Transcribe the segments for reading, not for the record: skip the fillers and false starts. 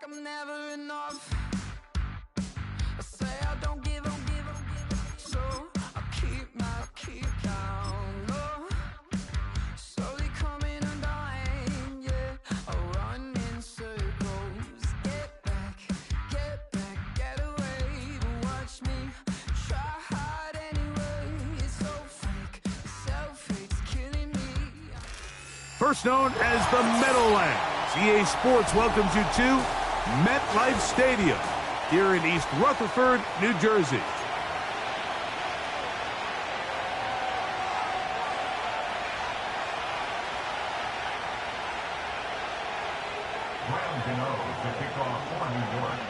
like I'm never enough. I say I don't give up, so I keep down low. Slowly coming undone, yeah. I run in circles. Get back, get away. But watch me try hard anyway. It's so fake, self-hate's killing me. First known as the Meadowlands, EA Sports welcomes you to MetLife Stadium here in East Rutherford, New Jersey. Graham Gano to kick off for New York.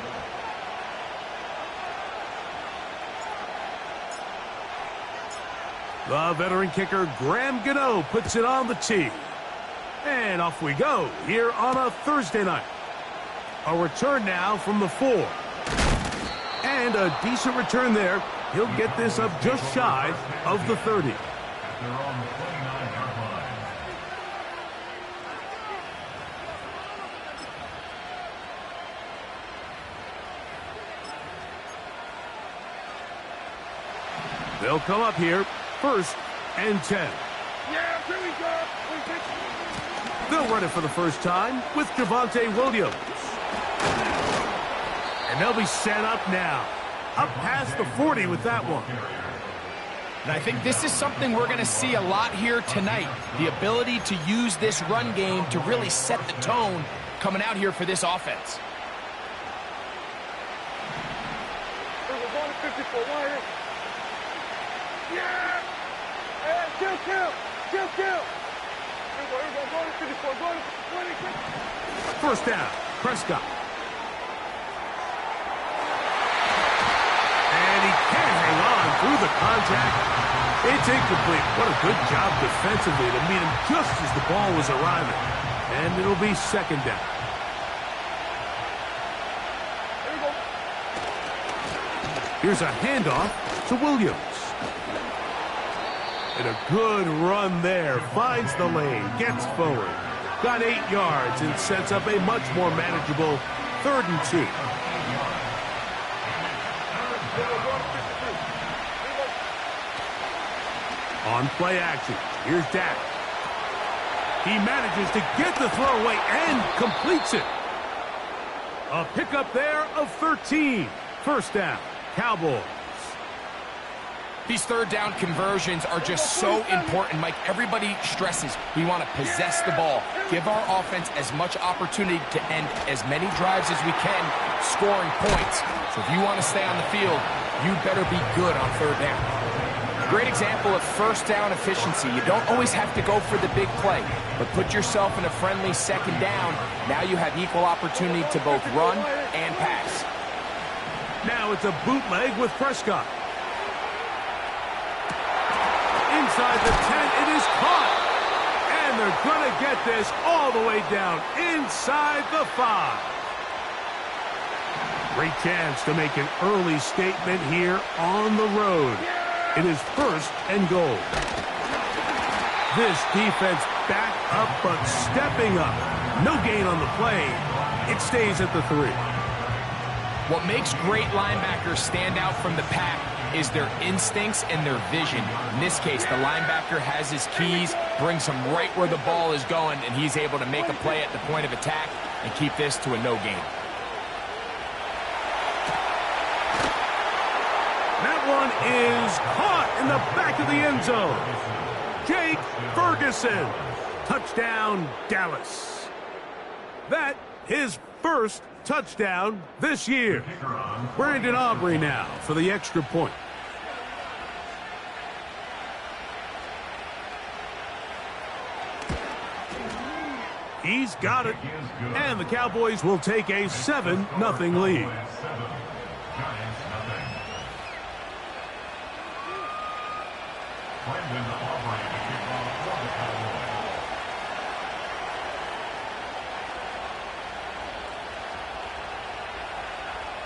The veteran kicker Graham Gano puts it on the tee. And off we go here on a Thursday night. A return now from the 4. And a decent return there. He'll get this up just shy of the 30. They're on the 29-yard line. They'll come up here, 1st and 10. Yeah, here we go. They'll run it for the first time with Javonte Williams. And they'll be set up now. Up past the 40 with that one. And I think this is something we're going to see a lot here tonight. The ability to use this run game to really set the tone coming out here for this offense. We're going to 54 wire. Yeah! Hey, kill! Here we go, to 54, go to 20. First down, Prescott. And he can't hang on through the contact. It's incomplete. What a good job defensively to meet him just as the ball was arriving. And it'll be 2nd down. Here we go. Here's a handoff to Williams. And a good run there. Finds the lane, gets forward. Got 8 yards and sets up a much more manageable 3rd and 2. On play action, here's Dak. He manages to get the throw away and completes it. A pickup there of 13. First down, Cowboys. These 3rd down conversions are just so important, Mike. Everybody stresses we want to possess the ball, give our offense as much opportunity to end as many drives as we can, scoring points. So if you want to stay on the field, you better be good on 3rd down. Great example of 1st down efficiency. You don't always have to go for the big play, but put yourself in a friendly 2nd down. Now you have equal opportunity to both run and pass. Now it's a bootleg with Prescott. Inside the 10, it is caught. And they're going to get this all the way down inside the 5. Great chance to make an early statement here on the road. It is 1st and goal. This defense back up but stepping up. No gain on the play. It stays at the 3. What makes great linebackers stand out from the pack is their instincts and their vision. In this case, the linebacker has his keys, brings him right where the ball is going, and he's able to make a play at the point of attack and keep this to a no gain. That one is caught in the back of the end zone. Jake Ferguson. Touchdown, Dallas. That his 1st touchdown this year. Brandon Aubrey now for the extra point. He's got it. And the Cowboys will take a 7-0 lead.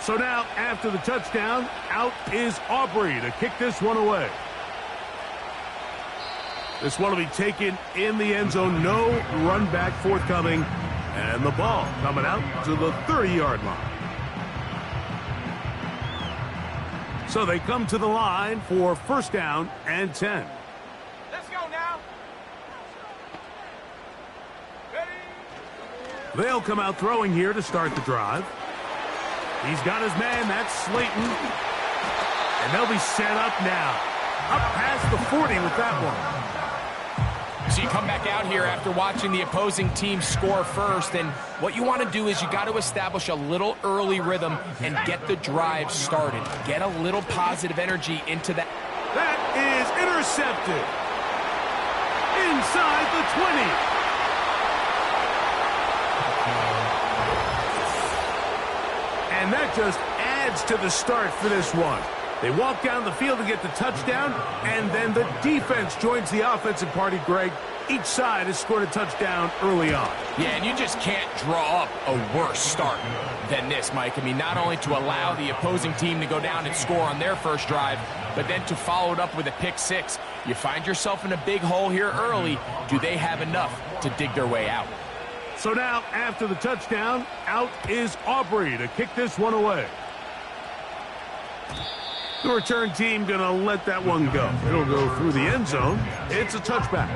So now, after the touchdown, out is Aubrey to kick this one away. This one will be taken in the end zone. No run back forthcoming. And the ball coming out to the 30-yard line. So they come to the line for first down and 10. Let's go now. They'll come out throwing here to start the drive. He's got his man, that's Slayton. And they'll be set up now. Up past the 40 with that one. So you come back out here after watching the opposing team score first, and what you want to do is you got to establish a little early rhythm and get the drive started. Get a little positive energy into that. That is intercepted. Inside the 20. And that just adds to the start for this one. They walk down the field to get the touchdown, and then the defense joins the offensive party, Greg. Each side has scored a touchdown early on. Yeah, and you just can't draw up a worse start than this, Mike. I mean, not only to allow the opposing team to go down and score on their first drive, but then to follow it up with a pick six. You find yourself in a big hole here early. Do they have enough to dig their way out? So now, after the touchdown, out is Aubrey to kick this one away. The return team going to let that one go. It'll go through the end zone. It's a touchback.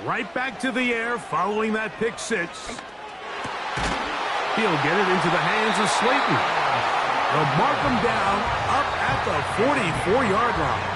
Right back to the air following that pick six. He'll get it into the hands of Slayton. They'll mark him down up at the 44-yard line.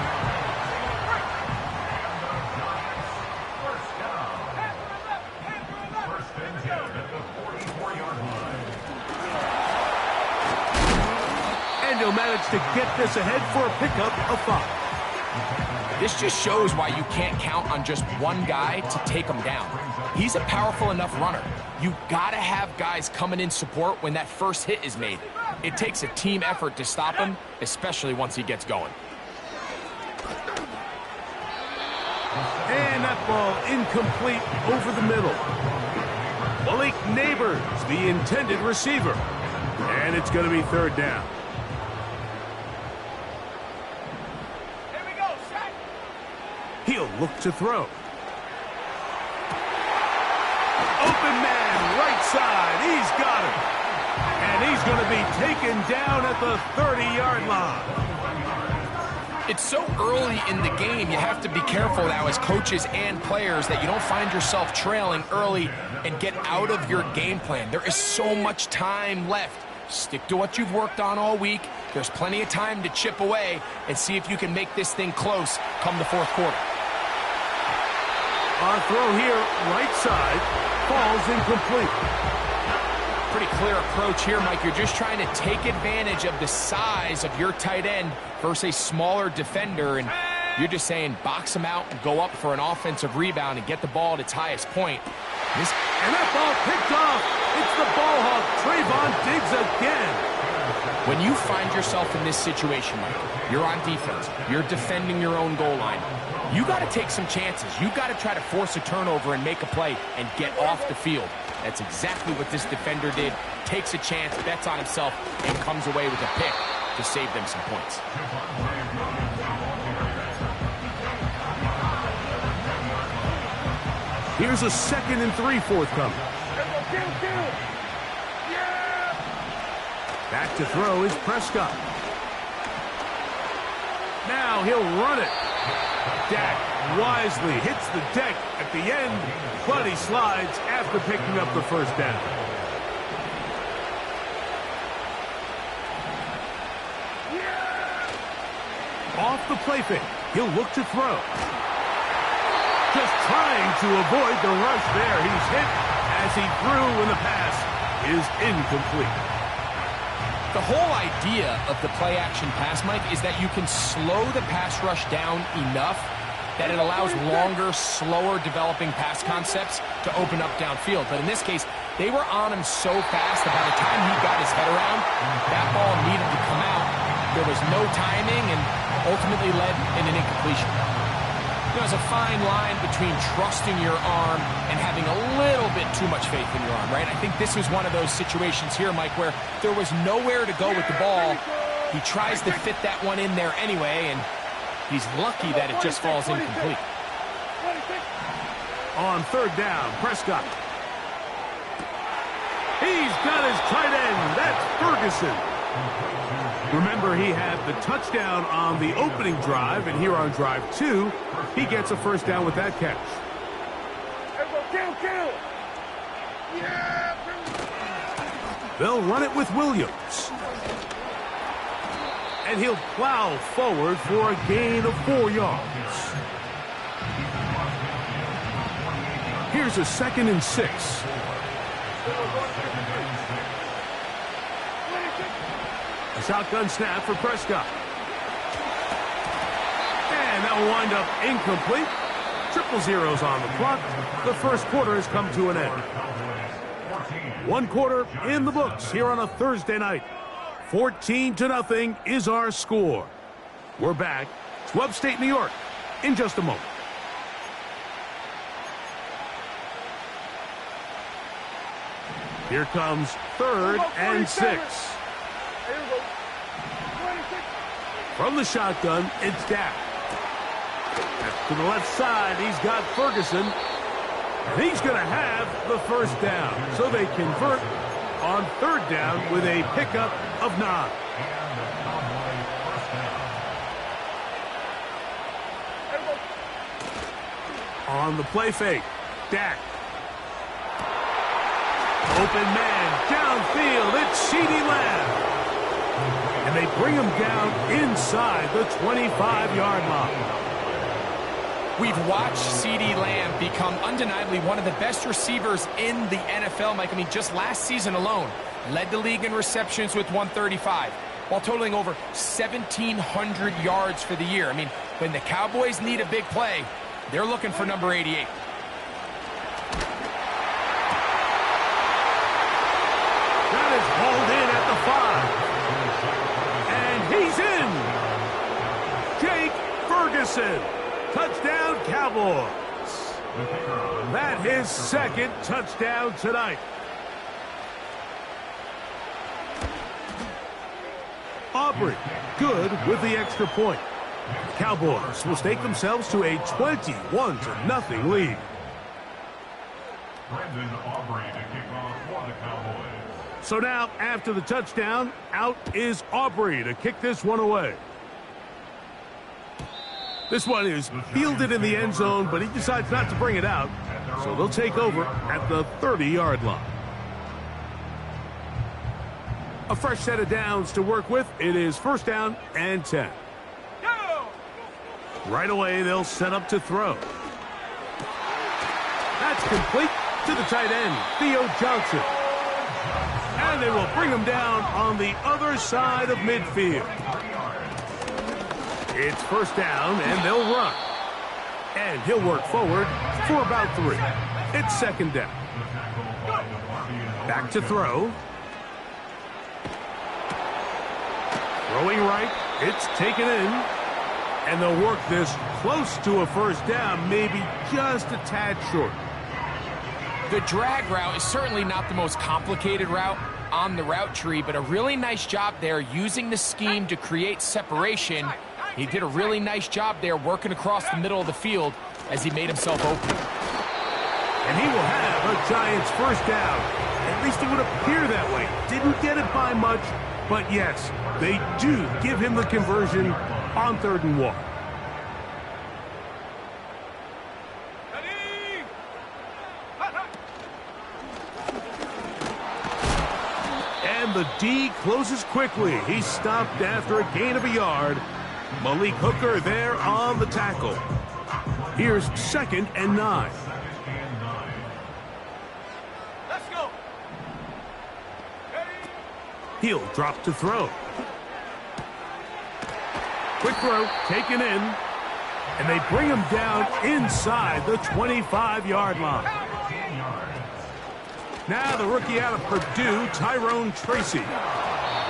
And he'll manage to get this ahead for a pickup of 5. This just shows why you can't count on just one guy to take him down. He's a powerful enough runner. You gotta have guys coming in support when that first hit is made. It takes a team effort to stop him, especially once he gets going. And that ball incomplete over the middle. Malik Neighbors, the intended receiver. And it's going to be third down. He'll look to throw. Open man, right side. He's got him. And he's going to be taken down at the 30-yard line. It's so early in the game, you have to be careful now as coaches and players that you don't find yourself trailing early and get out of your game plan. There is so much time left. Stick to what you've worked on all week. There's plenty of time to chip away and see if you can make this thing close come the fourth quarter. On throw here, right side, falls incomplete. Pretty clear approach here, Mike. You're just trying to take advantage of the size of your tight end versus a smaller defender, and you're just saying box him out and go up for an offensive rebound and get the ball at its highest point. And that ball picked off. It's the ball hawk, Trayvon Diggs again. When you find yourself in this situation, Mike, you're on defense, you're defending your own goal line, you got to take some chances. You got to try to force a turnover and make a play and get off the field. That's exactly what this defender did. Takes a chance, bets on himself, and comes away with a pick to save them some points. Here's a 2nd and 3 forthcoming. Back to throw is Prescott. Now he'll run it. Dak wisely hits the deck at the end, but he slides after picking up the first down. Off the play fake, he'll look to throw. Just trying to avoid the rush there. He's hit as he threw when the pass is incomplete. The whole idea of the play-action pass, Mike, is that you can slow the pass rush down enough that it allows longer, slower developing pass concepts to open up downfield. But in this case, they were on him so fast that by the time he got his head around, that ball needed to come out. There was no timing and ultimately led in an incompletion. There's a fine line between trusting your arm and having a little bit too much faith in your arm, right? I think this was one of those situations here, Mike, where there was nowhere to go with the ball, He tries to fit that one in there anyway, and he's lucky that it just falls incomplete. On third down, Prescott. He's got his tight end. That's Ferguson. Remember, he had the touchdown on the opening drive, and here on drive 2, he gets a first down with that catch. They'll run it with Williams. And he'll plow forward for a gain of 4 yards. Here's a 2nd and 6. A shotgun snap for Prescott. And that will wind up incomplete. 0-0 on the clock. The first quarter has come to an end. 1 quarter in the books here on a Thursday night. 14-0 is our score. We're back to upstate New York in just a moment. Here comes 3rd and 6. From the shotgun, it's Dak. To the left side, he's got Ferguson. And he's going to have the first down. So they convert on 3rd down with a pickup of 9. On the play fake, Dak. Open man, downfield, it's CeeDee Lamb. And they bring him down inside the 25-yard line. We've watched CeeDee Lamb become undeniably one of the best receivers in the NFL, Mike. I mean, just last season alone, led the league in receptions with 135, while totaling over 1,700 yards for the year. I mean, when the Cowboys need a big play, they're looking for number 88. That is hauled in at the 5. And he's in. Jake Ferguson. Touchdown, Cowboys. That his 2nd touchdown tonight. Aubrey, good with the extra point. Cowboys will stake themselves to a 21-0 lead. Brendan Aubrey to kick off for the Cowboys. So now, after the touchdown, out is Aubrey to kick this one away. This one is fielded in the end zone, but he decides not to bring it out, so they'll take over at the 30-yard line. A fresh set of downs to work with. It is 1st down and 10. Right away, they'll set up to throw. That's complete to the tight end, Theo Johnson. And they will bring him down on the other side of midfield. It's 1st down, and they'll run. And he'll work forward for about 3. It's 2nd down. Back to throw. Throwing right, it's taken in. And they'll work this close to a 1st down, maybe just a tad short. The drag route is certainly not the most complicated route on the route tree, but a really nice job there using the scheme to create separation. He did a really nice job there working across the middle of the field as he made himself open. And he will have a Giants 1st down. At least it would appear that way. Didn't get it by much, but yes, they do give him the conversion on 3rd and 1. And the D closes quickly. He's stopped after a gain of a yard. Malik Hooker there on the tackle. Here's 2nd and 9. Let's go. He'll drop to throw. Quick throw, taken in. And they bring him down inside the 25-yard line. Now the rookie out of Purdue, Tyrone Tracy.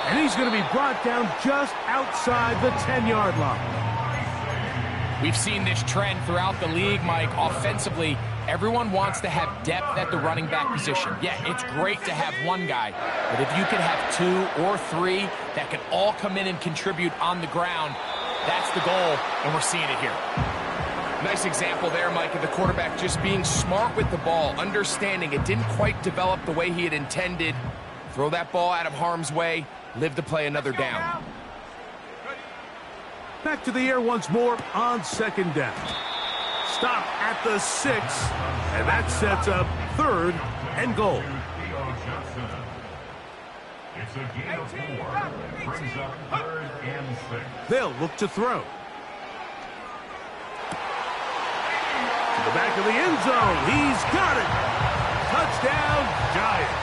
And he's going to be brought down just outside the 10-yard line. We've seen this trend throughout the league, Mike. Offensively, Everyone wants to have depth at the running back position. Yeah, it's great to have one guy, but if you can have 2 or 3 that can all come in and contribute on the ground, that's the goal, and we're seeing it here. Nice example there, Mike, of the quarterback just being smart with the ball, understanding it didn't quite develop the way he had intended. Throw that ball out of harm's way, live to play another down. Back to the air once more on second down. Stop at the 6, and that sets up 3rd and goal. It's a gain of 4. It brings up 3rd and 6. They'll look to throw. To the back of the end zone. He's got it. Touchdown, Giants.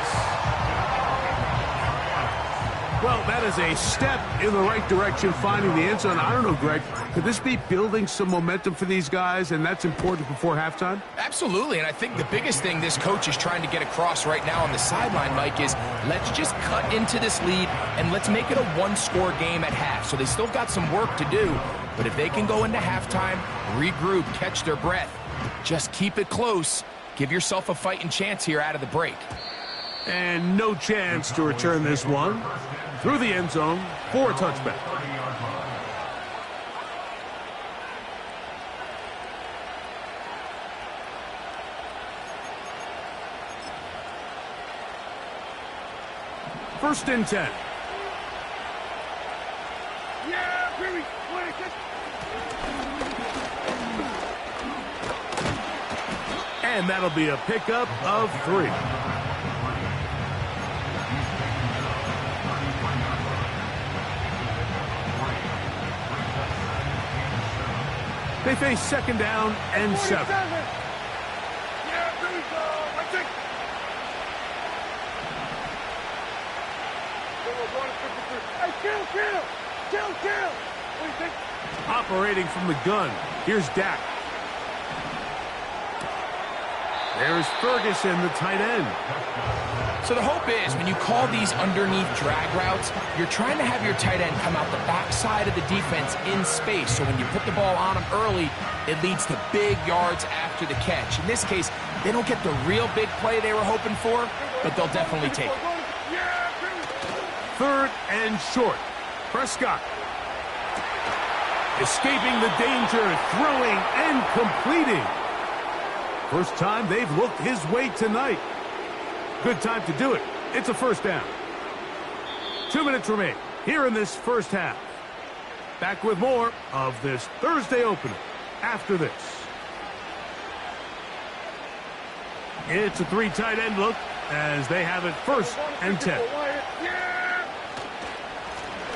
Well, that is a step in the right direction, finding the end zone. I don't know, Greg, could this be building some momentum for these guys, and that's important before halftime? Absolutely, and I think the biggest thing this coach is trying to get across right now on the sideline, Mike, is let's just cut into this lead, and let's make it a one-score game at half. So they still got some work to do, but if they can go into halftime, regroup, catch their breath, just keep it close, give yourself a fighting chance here out of the break. And no chance to return this one through the end zone for a touchback. First and 10. Yeah, baby. And that'll be a pickup of 3. They face second down and 7. Yeah, there we go. Let's take. Hey, kill. What do you think? Operating from the gun. Here's Dak. There's Ferguson, the tight end. So the hope is when you call these underneath drag routes, you're trying to have your tight end come out the backside of the defense in space. So when you put the ball on him early, it leads to big yards after the catch. In this case, they don't get the real big play they were hoping for, but they'll definitely take it. 3rd and short. Prescott. Escaping the danger, throwing and completing. First time they've looked his way tonight. Good time to do it. It's a first down. 2 minutes remain here in this first half. Back with more of this Thursday opener after this. It's a 3 tight end look as they have it 1st and 10.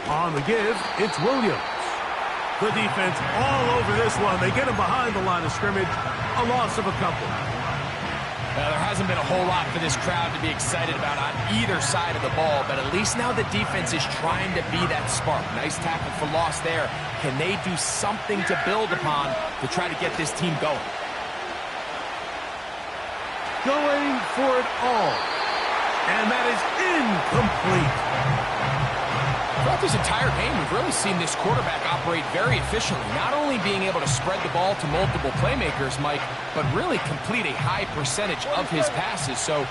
On the give, it's Williams. The defense all over this one. They get him behind the line of scrimmage. A loss of a couple. Well, there hasn't been a whole lot for this crowd to be excited about on either side of the ball, but at least now the defense is trying to be that spark. Nice tackle for loss there. Can they do something to build upon to try to get this team going? Going for it all. And that is incomplete. Throughout this entire game, we've really seen this quarterback operate very efficiently, not only being able to spread the ball to multiple playmakers, Mike, but really complete a high percentage of his passes. So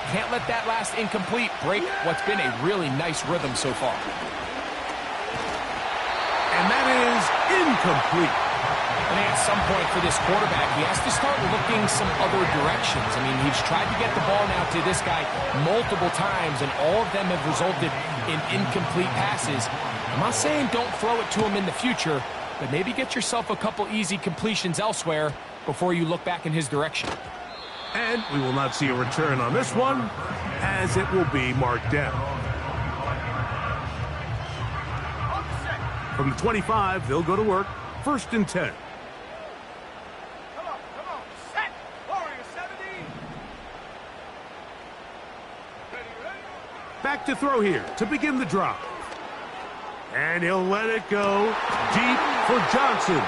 can't let that last incomplete break what's been a really nice rhythm so far. And that is incomplete. I think at some point for this quarterback, he has to start looking some other directions. I mean, he's tried to get the ball now to this guy multiple times, and all of them have resulted in incomplete passes. I'm not saying don't throw it to him in the future, but maybe get yourself a couple easy completions elsewhere before you look back in his direction. And we will not see a return on this one, as it will be marked down. From the 25, they'll go to work. 1st and 10. Come on. Set. Warrior 17. Ready. Back to throw here to begin the drive. And he'll let it go deep for Johnson.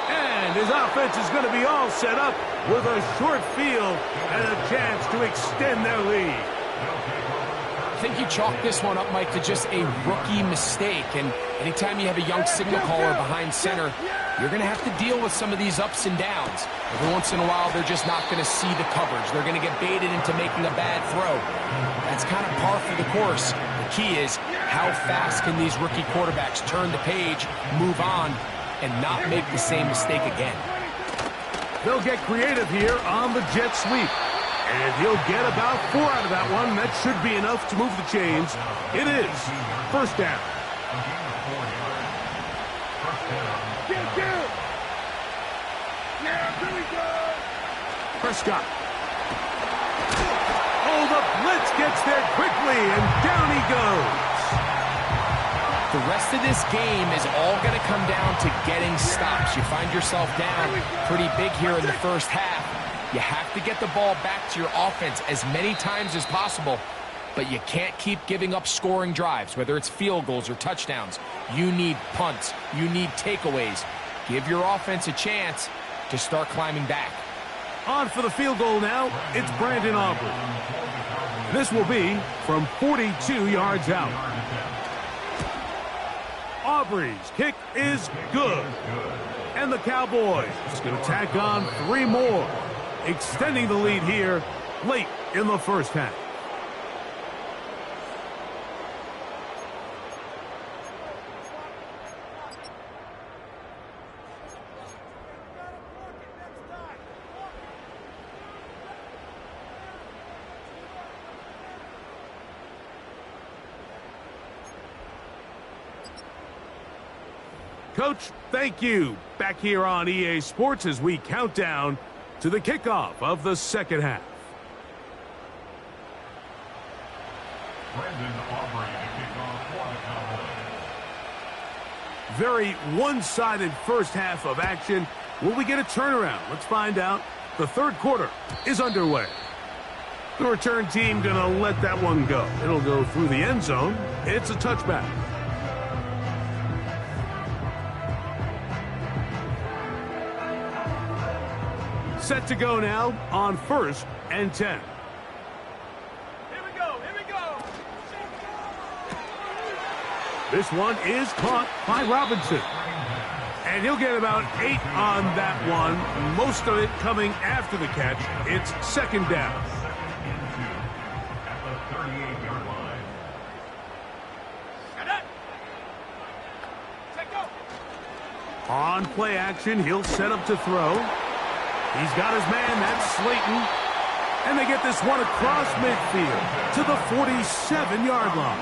And his offense is going to be all set up with a short field and a chance to extend their lead. I think you chalk this one up, Mike, to just a rookie mistake. And anytime you have a young signal caller behind center, you're going to have to deal with some of these ups and downs. Every once in a while, they're just not going to see the coverage. They're going to get baited into making a bad throw. That's kind of par for the course. The key is, how fast can these rookie quarterbacks turn the page, move on, and not make the same mistake again? They'll get creative here on the jet sweep. And he'll get about 4 out of that one. That should be enough to move the chains. It is first down. Prescott. Oh, the blitz gets there quickly, and down he goes. The rest of this game is all going to come down to getting stops. You find yourself down pretty big here in the first half. You have to get the ball back to your offense as many times as possible, but you can't keep giving up scoring drives, whether it's field goals or touchdowns. You need punts. You need takeaways. Give your offense a chance to start climbing back. On for the field goal now, it's Brandon Aubrey. This will be from 42 yards out. Aubrey's kick is good. And the Cowboys is going to tack on 3 more, extending the lead here late in the first half. Coach, thank you. Back here on EA Sports as we count down to the kickoff of the second half. Brandon Aubrey to kick off for the Cowboys. Very one-sided first half of action. Will we get a turnaround? Let's find out. The third quarter is underway. The return team gonna let that one go. It'll go through the end zone. It's a touchback. Set to go now on 1st and 10. Here we go. This one is caught by Robinson. And he'll get about 8 on that one. Most of it coming after the catch. It's second down. At the 38-yard line. On play action, he'll set up to throw. He's got his man, that's Slayton. And they get this one across midfield to the 47-yard line.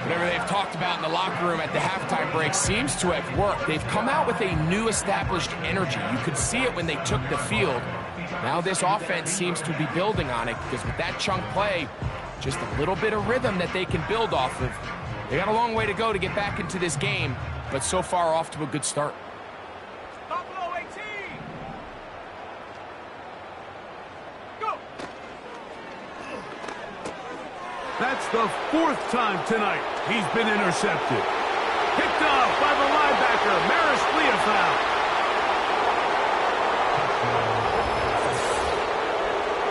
Whatever they've talked about in the locker room at the halftime break seems to have worked. They've come out with a new established energy. You could see it when they took the field. Now this offense seems to be building on it because with that chunk play, just a little bit of rhythm that they can build off of. They got a long way to go to get back into this game, but so far off to a good start. That's the 4th time tonight he's been intercepted. Picked off by the linebacker, Maris Leofau.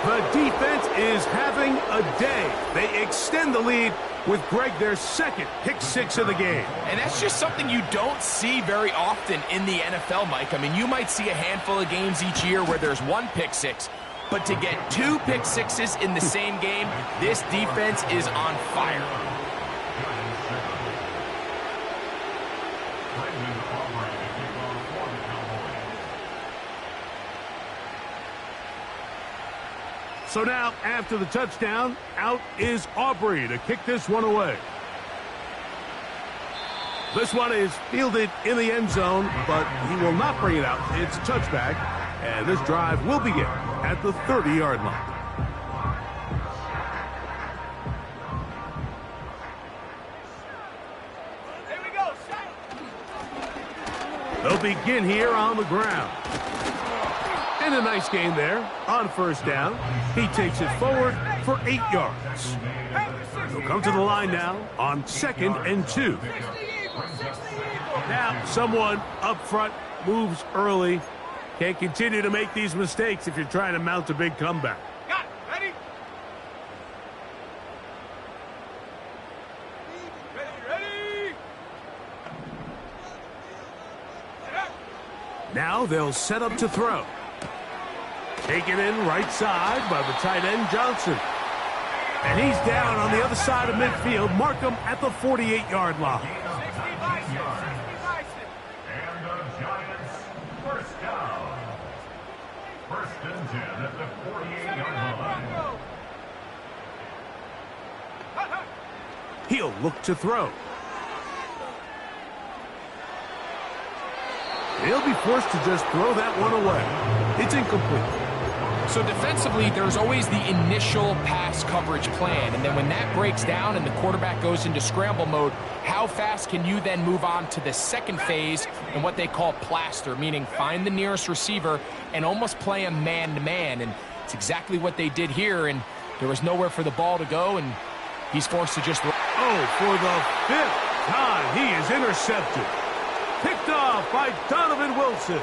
The defense is having a day. They extend the lead with Greg their second pick-6 of the game. And that's just something you don't see very often in the NFL, Mike. I mean, you might see a handful of games each year where there's 1 pick-6. But to get 2 pick-6s in the same game, this defense is on fire. Brandon Aubrey to kick off for the Cowboys. So now, after the touchdown, out is Aubrey to kick this one away. This one is fielded in the end zone, but he will not bring it out. It's a touchback, and this drive will begin at the 30-yard line. Here we go. They'll begin here on the ground. And a nice gain there on first down. He takes it forward for 8 yards. He'll come to the line now on 2nd and 2. Now, someone up front moves early. Can't continue to make these mistakes if you're trying to mount a big comeback. Got it. Ready? Ready. Now they'll set up to throw. Taken in right side by the tight end, Johnson. And he's down on the other side of midfield. Mark him at the 48-yard line. And the Giants first down. First and 10 at the 48-yard line. He'll look to throw. He'll be forced to just throw that one away. It's incomplete. So defensively, there's always the initial pass coverage plan, and then when that breaks down and the quarterback goes into scramble mode, how fast can you then move on to the second phase and what they call plaster, meaning find the nearest receiver and almost play him man-to-man, and it's exactly what they did here, and there was nowhere for the ball to go, and he's forced to just... Oh, for the 5th time, he is intercepted. Picked off by Donovan Wilson.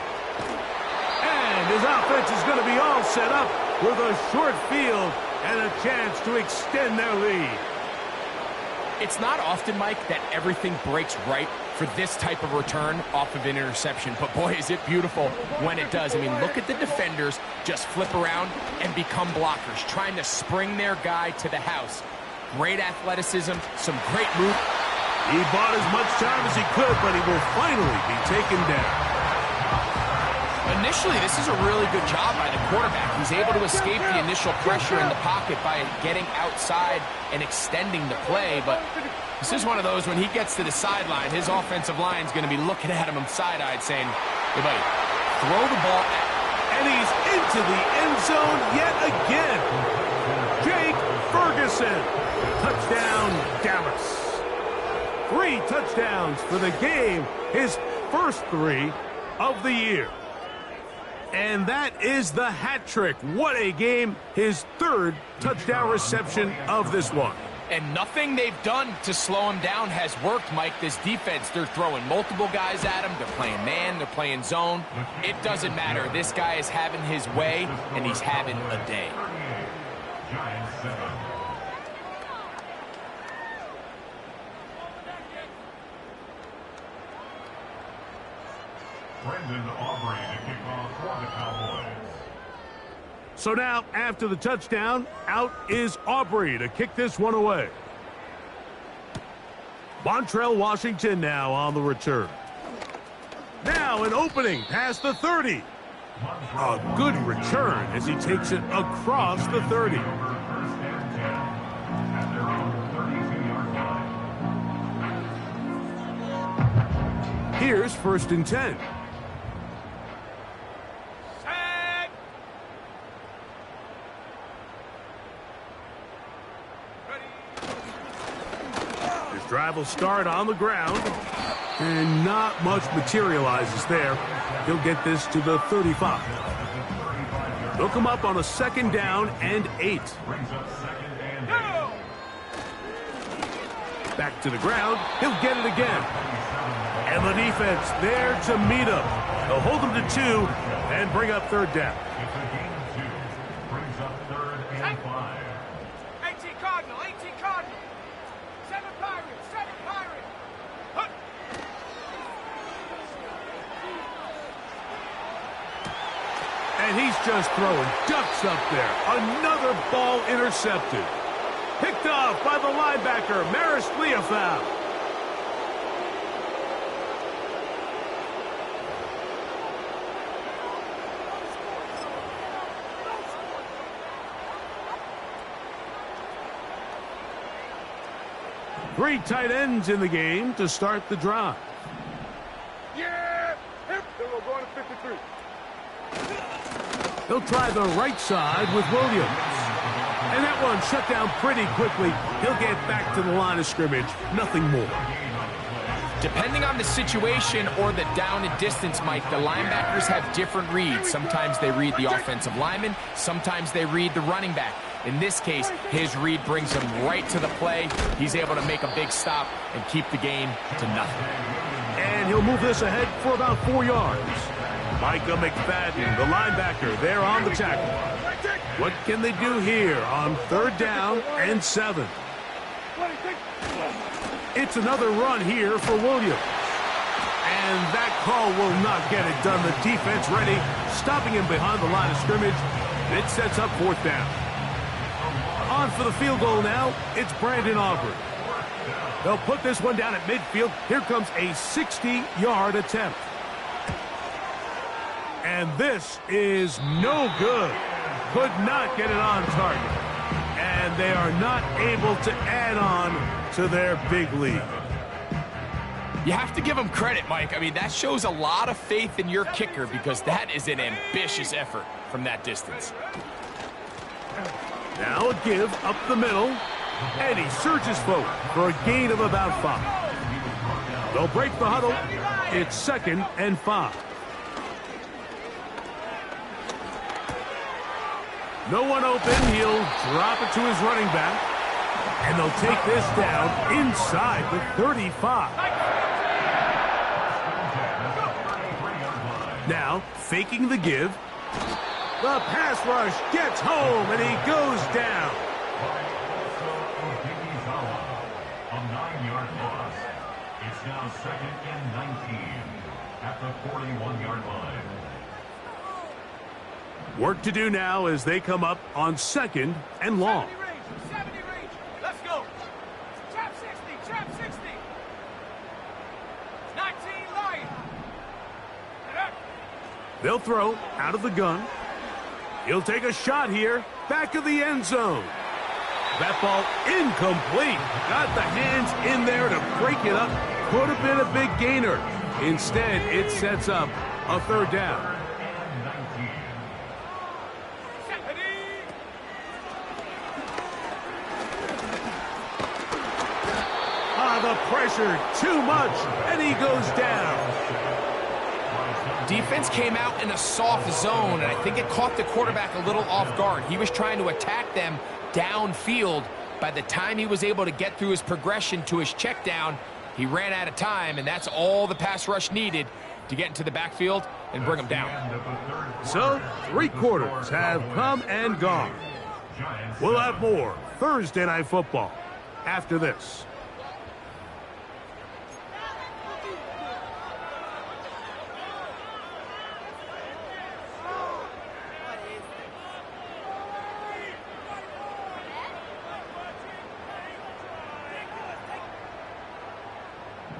And his offense is going to be all set up with a short field and a chance to extend their lead. It's not often, Mike, that everything breaks right for this type of return off of an interception. But, boy, is it beautiful when it does. I mean, look at the defenders just flip around and become blockers, trying to spring their guy to the house. Great athleticism, some great move. He bought as much time as he could, but he will finally be taken down. Initially, this is a really good job by the quarterback. He's able to escape the initial pressure in the pocket by getting outside and extending the play, but this is one of those when he gets to the sideline, his offensive line is going to be looking at him side-eyed saying, hey, buddy, throw the ball at... And he's into the end zone yet again. Jake Ferguson. Touchdown, Dallas. 3 touchdowns for the game, his first 3 of the year. And that is the hat trick. What a game. His 3rd touchdown reception of this one. And nothing they've done to slow him down has worked, Mike. This defense, they're throwing multiple guys at him. They're playing man. They're playing zone. It doesn't matter. This guy is having his way, and he's having a day. Giants 7. Brendan Aubrey to kick off for the Cowboys. So now, after the touchdown, out is Aubrey to kick this one away. Montrell Washington now on the return. Now an opening past the 30. A good return as he takes it across the 30. First and 10 at their own 32-yard line. Here's 1st and 10. Drive will start on the ground, and not much materializes there. He'll get this to the 35. They'll come up on a 2nd down and 8. Back to the ground. He'll get it again. And the defense there to meet him. They'll hold him to 2 and bring up 3rd down. It's a gain of 2. Brings up 3rd and 5. 18 Cardinal, 18 Cardinal. 7 Pirates, 7 Pirates. Hup. And he's just throwing ducks up there. Another ball intercepted. Picked off by the linebacker, Maris Leofau. Three tight ends in the game to start the drive. Yeah. Hip. Then we're going to 53. He'll try the right side with Williams. And that one shut down pretty quickly. He'll get back to the line of scrimmage. Nothing more. Depending on the situation or the down and distance, Mike, the linebackers have different reads. Sometimes they read the offensive lineman. Sometimes they read the running back. In this case, his read brings him right to the play. He's able to make a big stop and keep the game to nothing. And he'll move this ahead for about 4 yards. Micah McFadden, the linebacker, there on the tackle. What can they do here on 3rd down and 7? It's another run here for Williams. And that call will not get it done. The defense ready, stopping him behind the line of scrimmage. It sets up 4th down. On for the field goal now, it's Brandon Aubrey. They'll put this one down at midfield. Here comes a 60-yard attempt. And this is no good. Could not get it on target. And they are not able to add on to their big lead. You have to give him credit, Mike. I mean, that shows a lot of faith in your kicker because that is an ambitious effort from that distance. Now a give up the middle, and he surges forward for a gain of about 5. They'll break the huddle. It's 2nd and 5. No one open. He'll drop it to his running back, and they'll take this down inside the 35. Now, faking the give. The pass rush gets home, and he goes down. A 9-yard loss. It's now 2nd and 19 at the 41-yard line. Work to do now as they come up on 2nd and long. 70 range. Let's go. Trap 60. Trap 60. 19 line. They'll throw out of the gun. He'll take a shot here. Back of the end zone. That ball incomplete. Got the hands in there to break it up. Could have been a big gainer. Instead, it sets up a 3rd down. The pressure, too much, and he goes down. Defense came out in a soft zone, and I think it caught the quarterback a little off guard. He was trying to attack them downfield. By the time he was able to get through his progression to his check down, he ran out of time, and that's all the pass rush needed to get into the backfield and bring him down. So, 3 quarters have come and gone. We'll have more Thursday Night Football after this.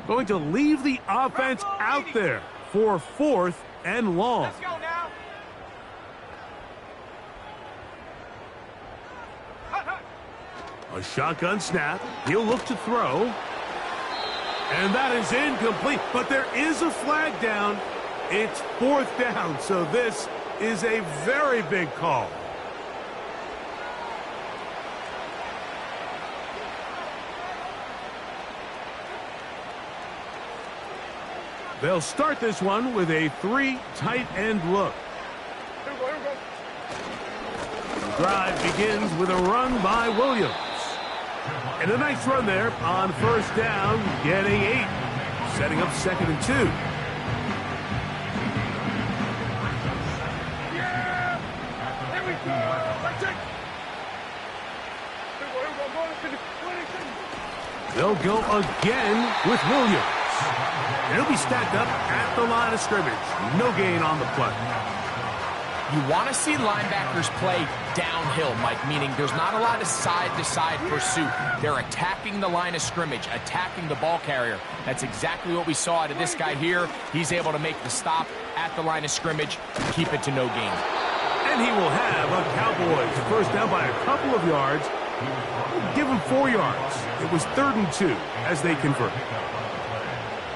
Going to leave the offense out there for 4th and long. Let's go now. A shotgun snap. He'll look to throw. And that is incomplete. But there is a flag down. It's 4th down. So this is a very big call. They'll start this one with a 3 tight end look. Here we go. The drive begins with a run by Williams. And a nice run there on 1st down, getting 8. Setting up 2nd and 2. Yeah! Here we go. Let's check. Here we go. They'll go again with Williams. He'll be stacked up at the line of scrimmage. No gain on the play. You want to see linebackers play downhill, Mike, meaning there's not a lot of side-to-side pursuit. They're attacking the line of scrimmage, attacking the ball carrier. That's exactly what we saw out of this guy here. He's able to make the stop at the line of scrimmage, keep it to no gain. And he will have a Cowboys first down by a couple of yards. Give him 4 yards. It was 3rd and 2 as they convert.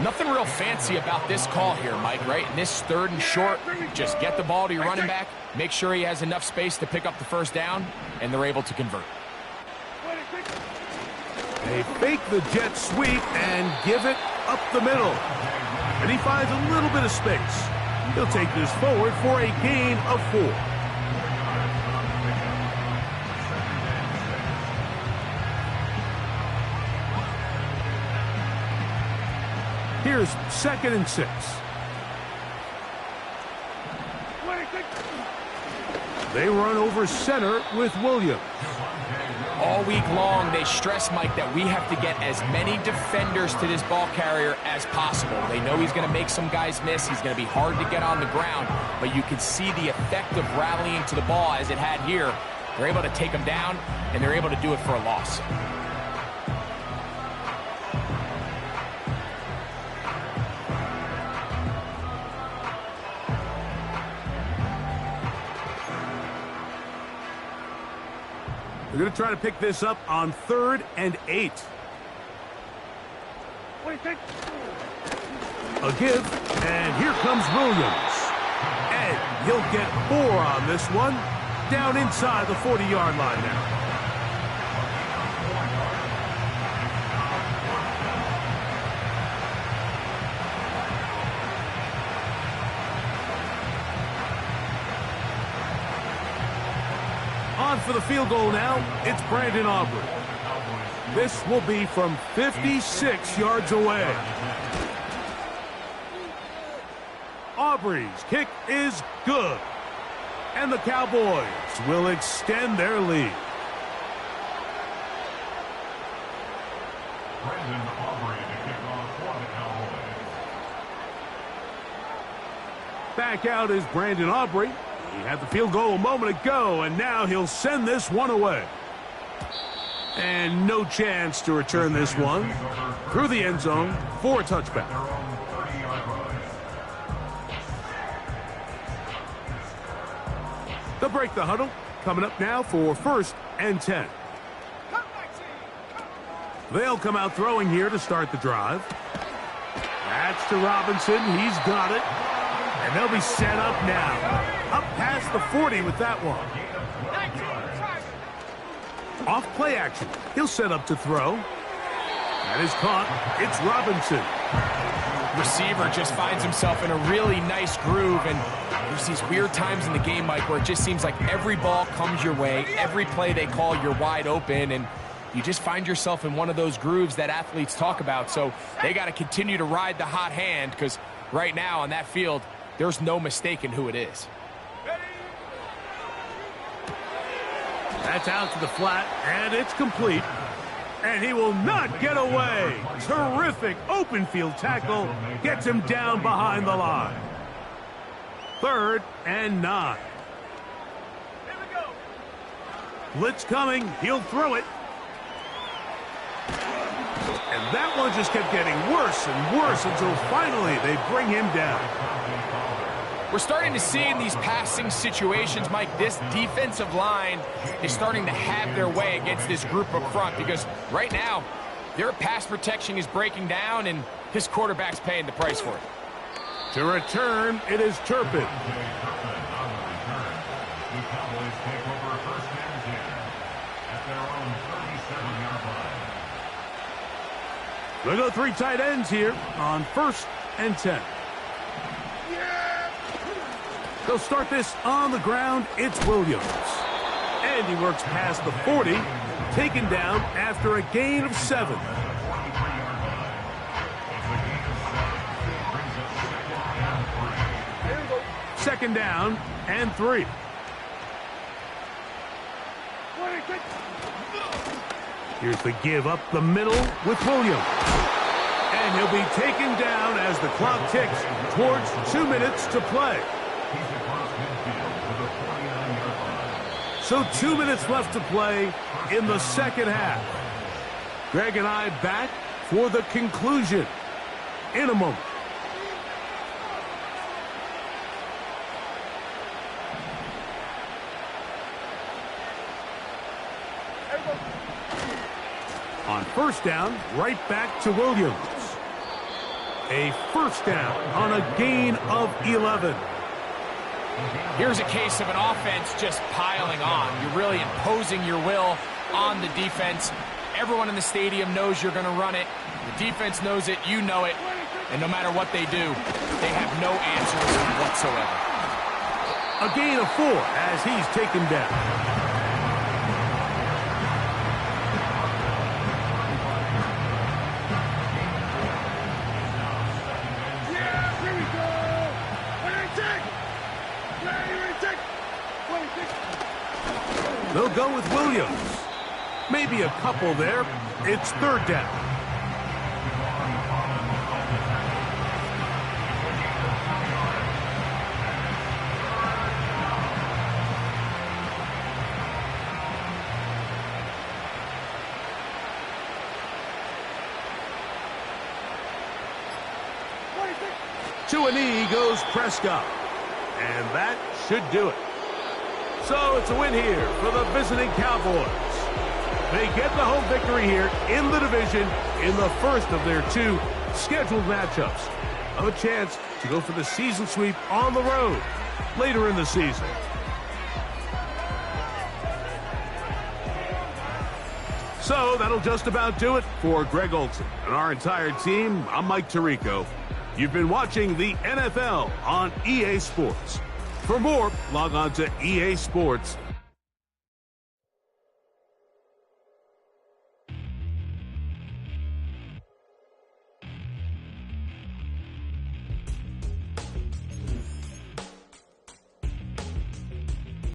Nothing real fancy about this call here, Mike, right? In this 3rd and short, just get the ball to your running back, make sure he has enough space to pick up the 1st down, and they're able to convert. They fake the jet sweep and give it up the middle. And he finds a little bit of space. He'll take this forward for a gain of 4. Here's 2nd and 6. They run over center with Williams. All week long, they stress, Mike, that we have to get as many defenders to this ball carrier as possible. They know he's going to make some guys miss. He's going to be hard to get on the ground, but you can see the effect of rallying to the ball as it had here. They're able to take him down, and they're able to do it for a loss. They're going to try to pick this up on 3rd and 8. What do you think? A give, and here comes Williams. And he'll get 4 on this one. Down inside the 40-yard line now. On for the field goal now, it's Brandon Aubrey. This will be from 56 yards away. Aubrey's kick is good. And the Cowboys will extend their lead. Brandon Aubrey to kick off for the Cowboys. Back out is Brandon Aubrey. He had the field goal a moment ago, and now he'll send this one away. And no chance to return this one through the end zone for a touchback. They'll break the huddle. Coming up now for 1st and 10. They'll come out throwing here to start the drive. That's to Robinson. He's got it. And they'll be set up now. Up past the 40 with that one. Off play action. He'll set up to throw. That is caught. It's Robinson. Receiver just finds himself in a really nice groove, and there's these weird times in the game, Mike, where it just seems like every ball comes your way. Every play they call, you're wide open, and you just find yourself in one of those grooves that athletes talk about. So they got to continue to ride the hot hand, because right now on that field, there's no mistaking who it is. That's out to the flat, and it's complete. And he will not get away. Terrific open field tackle. Gets him down behind the line. 3rd and 9. Here we go. Blitz coming. He'll throw it. And that one just kept getting worse and worse until finally they bring him down. We're starting to see in these passing situations, Mike, this defensive line is starting to have their way against this group up front, because right now their pass protection is breaking down and this quarterback's paying the price for it. To return, it is Turpin. The Cowboys take over 1st and 10 at their own 37-yard line. We'll go 3 tight ends here on 1st and 10. They'll start this on the ground. It's Williams. And he works past the 40, taken down after a gain of 7. Second down and 3. Here's the give up the middle with Williams. And he'll be taken down as the clock ticks towards 2 minutes to play. So 2 minutes left to play in the second half. Greg and I back for the conclusion in a moment. On 1st down, right back to Williams. A 1st down on a gain of 11. Here's a case of an offense just piling on. You're really imposing your will on the defense. Everyone in the stadium knows you're going to run it. The defense knows it, you know it. And no matter what they do, they have no answers whatsoever. A gain of 4 as he's taken down. They'll go with Williams. Maybe a couple there. It's third down. To a knee goes Prescott. And that should do it. So it's a win here for the visiting Cowboys. They get the home victory here in the division in the first of their 2 scheduled matchups. A chance to go for the season sweep on the road later in the season. So that'll just about do it for Greg Olsen and our entire team. I'm Mike Tirico. You've been watching the NFL on EA Sports. For more, log on to easports.com.